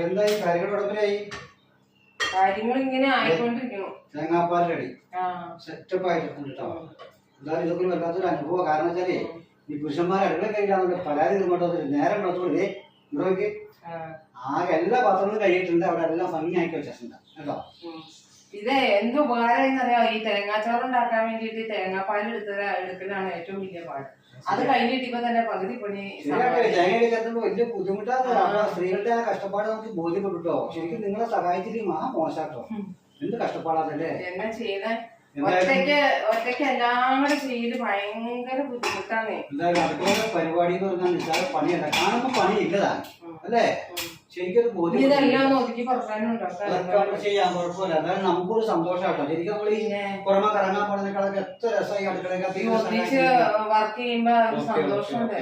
എന്തായി കാര്യങ്ങളുടമരായി? കാര്യങ്ങൾ ഇങ്ങനെ ആയിക്കൊണ്ടിരിക്കുന്നു. തേങ്ങാപ്പാൽ റെഡി സെറ്റപ്പ് ആയിട്ടുണ്ട് കേട്ടോ. എന്തായാലും ഇതൊക്കെ വല്ലാത്തൊരു അനുഭവം. കാരണം വെച്ചാലേ ഈ പുരുഷന്മാർ അടുക്കള കഴിയില്ലാന്നുണ്ട് പരാതി തീർന്നോട്ടോ. നേരം പുറത്തോടെ ഇവിടേക്ക് ആകെ എല്ലാ പാത്രങ്ങളും കഴിയിട്ടുണ്ട്. അവിടെ എല്ലാം ഭംഗി ആക്കി വെച്ചിട്ടുണ്ട് കേട്ടോ. ഇത് എന്ത് ഉപകാരം ഈ തേങ്ങാച്ചോറ് ഉണ്ടാക്കാൻ വേണ്ടിട്ട് തേങ്ങാപ്പാൽ എടുക്കലാണ് ഏറ്റവും വലിയ പാട്. അത് കഴിഞ്ഞിട്ടിപ്പോ തന്നെ പകുതി പണി. തേങ്ങ ചേർത്തുമ്പോ വലിയ ബുദ്ധിമുട്ടാണ്. സ്ത്രീകളുടെ ആ കഷ്ടപ്പാട് നമുക്ക് ബോധ്യപ്പെട്ടോ. ശരിക്കും നിങ്ങളെ സഹായിച്ചിട്ട് മോശാട്ടോ. എന്ത് കഷ്ടപ്പാടാണല്ലേ. എന്നാ ചെയ്യുന്നത്? ഒറ്റയ്ക്ക് എല്ലാം കൂടെ ചെയ്ത് ഭയങ്കര ബുദ്ധിമുട്ടാണ്. എന്തായാലും അടുക്കള പരിപാടി എന്ന് പറഞ്ഞാൽ നിസ്സാര പണിയല്ല. കാണുമ്പോ പണിയില്ലതാണ് അല്ലേ? ശരിക്കും ബോധ്യം ഇതെല്ലാം ഒതുക്കി പുറത്താനുണ്ടോ ചെയ്യാൻ കുഴപ്പമില്ല. അതായത് നമുക്കൊരു സന്തോഷമാട്ടോ. ശരിക്കും നമ്മൾ ഈ പുറമെ കറങ്ങാൻ പോകുന്നതിനേക്കാളൊക്കെ എത്ര രസമായി അടുക്കളയൊക്കെ വർക്ക് ചെയ്യുമ്പോ ഒരു സന്തോഷമുണ്ട്.